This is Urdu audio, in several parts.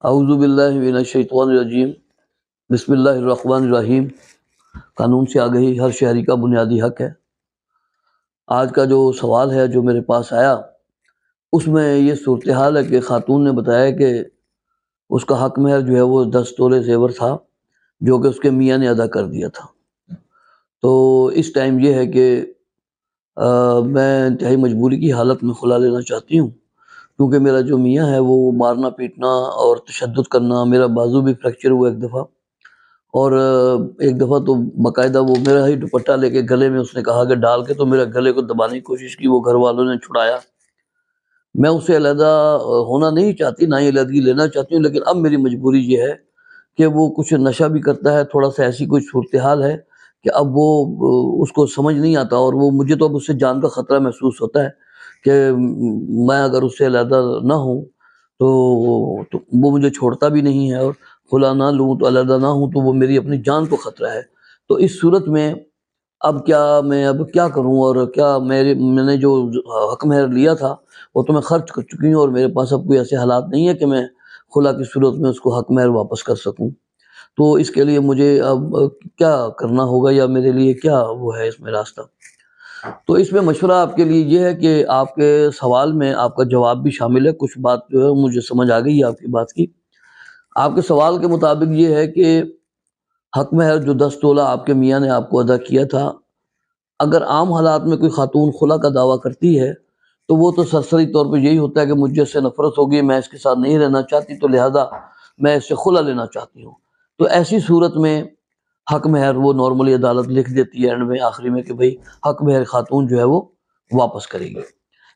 اعوذ باللہ من الشیطان الرجیم، بسم اللہ الرحمن الرحیم۔ قانون سے آگہی ہر شہری کا بنیادی حق ہے۔ آج کا جو سوال ہے جو میرے پاس آیا اس میں یہ صورتحال ہے کہ خاتون نے بتایا کہ اس کا حق مہر جو ہے وہ 10 تولے زیور تھا جو کہ اس کے میاں نے ادا کر دیا تھا۔ تو اس ٹائم یہ ہے کہ میں انتہائی مجبوری کی حالت میں خلا لینا چاہتی ہوں، کیونکہ میرا جو میاں ہے وہ مارنا پیٹنا اور تشدد کرنا، میرا بازو بھی فریکچر ہوا ایک دفعہ، اور ایک دفعہ تو باقاعدہ وہ میرا ہی دوپٹہ لے کے گلے میں اس نے کہا کہ ڈال کے تو میرا گلے کو دبانے کی کوشش کی، وہ گھر والوں نے چھڑایا۔ میں اس سے علیحدہ ہونا نہیں چاہتی، نہ ہی علیحدگی لینا چاہتی ہوں، لیکن اب میری مجبوری یہ ہے کہ وہ کچھ نشہ بھی کرتا ہے، تھوڑا سا ایسی کوئی صورتحال ہے کہ اب وہ اس کو سمجھ نہیں آتا، اور وہ مجھے تو اب اس سے جان کا خطرہ محسوس ہوتا ہے کہ میں اگر اس سے علیحدہ نہ ہوں تو وہ مجھے چھوڑتا بھی نہیں ہے، اور خلا نہ لوں تو علیحدہ نہ ہوں تو وہ میری اپنی جان کو خطرہ ہے۔ تو اس صورت میں اب کیا کروں، اور کیا میں نے جو حق مہر لیا تھا وہ تو میں خرچ کر چکی ہوں، اور میرے پاس اب کوئی ایسے حالات نہیں ہے کہ میں خلا کی صورت میں اس کو حق مہر واپس کر سکوں۔ تو اس کے لیے مجھے اب کیا کرنا ہوگا، یا میرے لیے کیا وہ ہے اس میں راستہ؟ تو اس میں مشورہ آپ کے لیے یہ ہے کہ آپ کے سوال میں آپ کا جواب بھی شامل ہے۔ کچھ بات جو ہے مجھے سمجھ آ گئی ہے آپ کی بات کی۔ آپ کے سوال کے مطابق یہ ہے کہ حق مہر جو 10 تولہ آپ کے میاں نے آپ کو ادا کیا تھا، اگر عام حالات میں کوئی خاتون خلا کا دعویٰ کرتی ہے تو وہ تو سرسری طور پہ یہی ہوتا ہے کہ مجھے اس سے نفرت ہوگی، میں اس کے ساتھ نہیں رہنا چاہتی، تو لہذا میں اس سے خلا لینا چاہتی ہوں۔ تو ایسی صورت میں حق مہر وہ نارملی عدالت لکھ دیتی ہے اینڈ میں، آخری میں، کہ بھئی حق مہر خاتون جو ہے وہ واپس کرے گی۔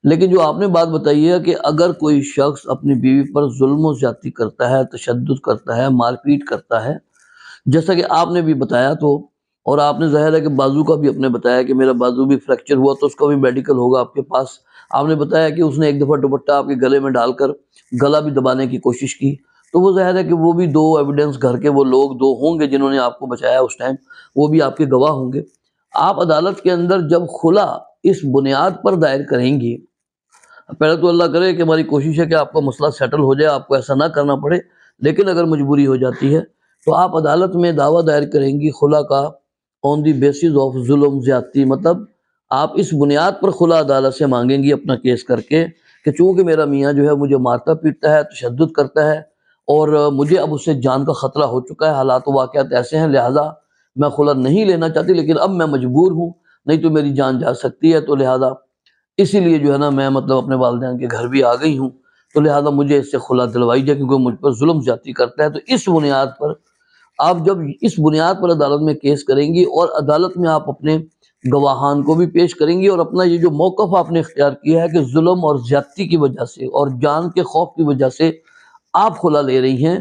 لیکن جو آپ نے بات بتائی ہے کہ اگر کوئی شخص اپنی بیوی پر ظلم و زیادتی کرتا ہے، تشدد کرتا ہے، مار پیٹ کرتا ہے، جیسا کہ آپ نے بھی بتایا، تو اور آپ نے ظاہر ہے کہ بازو کا بھی اپنے بتایا کہ میرا بازو بھی فریکچر ہوا، تو اس کا بھی میڈیکل ہوگا آپ کے پاس۔ آپ نے بتایا کہ اس نے ایک دفعہ دوپٹہ آپ کے گلے میں ڈال کر گلا بھی دبانے کی کوشش کی، تو وہ ظاہر ہے کہ وہ بھی 2 ایویڈنس گھر کے وہ لوگ 2 ہوں گے جنہوں نے آپ کو بچایا اس ٹائم، وہ بھی آپ کے گواہ ہوں گے۔ آپ عدالت کے اندر جب خلا اس بنیاد پر دائر کریں گی، پہلے تو اللہ کرے کہ ہماری کوشش ہے کہ آپ کا مسئلہ سیٹل ہو جائے، آپ کو ایسا نہ کرنا پڑے، لیکن اگر مجبوری ہو جاتی ہے تو آپ عدالت میں دعویٰ دائر کریں گی خلا کا آن دی بیسس آف ظلم زیادتی، مطلب آپ اس بنیاد پر خلا عدالت سے مانگیں گی اپنا کیس کر کے کہ چونکہ میرا میاں جو ہے مجھے مارتا پیٹتا ہے، تشدد کرتا ہے، اور مجھے اب اس سے جان کا خطرہ ہو چکا ہے، حالات و واقعات ایسے ہیں، لہٰذا میں خلا نہیں لینا چاہتی، لیکن اب میں مجبور ہوں، نہیں تو میری جان جا سکتی ہے، تو لہٰذا اسی لیے جو ہے نا میں اپنے والدین کے گھر بھی آ گئی ہوں، تو لہٰذا مجھے اس سے خلا دلوائی جائے کیونکہ مجھ پر ظلم زیادتی کرتا ہے۔ تو اس بنیاد پر آپ جب اس بنیاد پر عدالت میں کیس کریں گی، اور عدالت میں آپ اپنے گواہان کو بھی پیش کریں گی، اور اپنا یہ جو موقف آپ نے اختیار کیا ہے کہ ظلم اور زیادتی کی وجہ سے اور جان کے خوف کی وجہ سے آپ خلا لے رہی ہیں،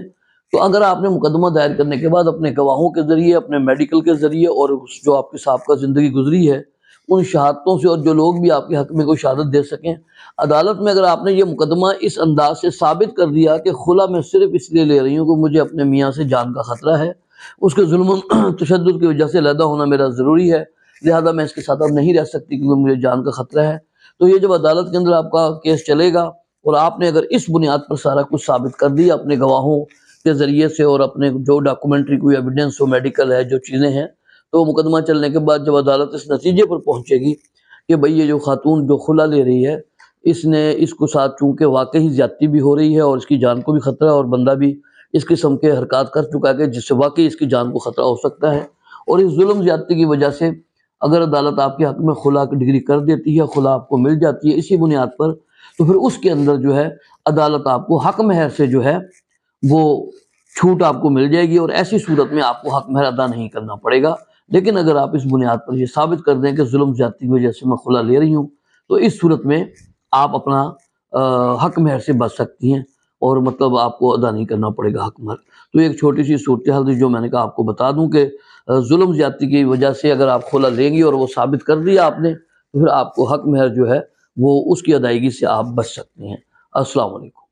تو اگر آپ نے مقدمہ دائر کرنے کے بعد اپنے گواہوں کے ذریعے، اپنے میڈیکل کے ذریعے، اور جو آپ کے سابقہ زندگی گزری ہے ان شہادتوں سے، اور جو لوگ بھی آپ کے حق میں کوئی شہادت دے سکیں، عدالت میں اگر آپ نے یہ مقدمہ اس انداز سے ثابت کر دیا کہ خلا میں صرف اس لیے لے رہی ہوں کہ مجھے اپنے میاں سے جان کا خطرہ ہے، اس کے ظلم و تشدد کی وجہ سے علیحدہ ہونا میرا ضروری ہے، لہذا میں اس کے ساتھ اب نہیں رہ سکتی کیونکہ مجھے جان کا خطرہ ہے، تو یہ جب عدالت کے اندر آپ کا کیس چلے گا، اور آپ نے اگر اس بنیاد پر سارا کچھ ثابت کر دیا اپنے گواہوں کے ذریعے سے، اور اپنے جو ڈاکومنٹری کوئی ایویڈنس ہو، میڈیکل ہے، جو چیزیں ہیں، تو مقدمہ چلنے کے بعد جب عدالت اس نتیجے پر پہنچے گی کہ بھئی یہ جو خاتون جو خلا لے رہی ہے، اس کو ساتھ چونکہ واقعی زیادتی بھی ہو رہی ہے اور اس کی جان کو بھی خطرہ ہے، اور بندہ بھی اس قسم کے حرکات کر چکا ہے جس سے واقعی اس کی جان کو خطرہ ہو سکتا ہے، اور اس ظلم زیادتی کی وجہ سے اگر عدالت آپ کے حق میں خلا کی ڈگری کر دیتی ہے، خلا آپ کو مل جاتی ہے اسی بنیاد پر، تو پھر اس کے اندر جو ہے عدالت آپ کو حق مہر سے جو ہے وہ چھوٹ آپ کو مل جائے گی، اور ایسی صورت میں آپ کو حق مہر ادا نہیں کرنا پڑے گا۔ لیکن اگر آپ اس بنیاد پر یہ ثابت کر دیں کہ ظلم زیادتی کی وجہ سے میں خلا لے رہی ہوں، تو اس صورت میں آپ اپنا حق مہر سے بچ سکتی ہیں، اور مطلب آپ کو ادا نہیں کرنا پڑے گا حق مہر۔ تو ایک چھوٹی سی صورتحال تھی جو میں نے کہا آپ کو بتا دوں کہ ظلم زیادتی کی وجہ سے اگر آپ خلا لیں گی اور وہ ثابت کر دیا آپ نے، تو پھر آپ کو حق مہر جو ہے وہ اس کی ادائیگی سے آپ بچ سکتے ہیں۔ السلام علیکم۔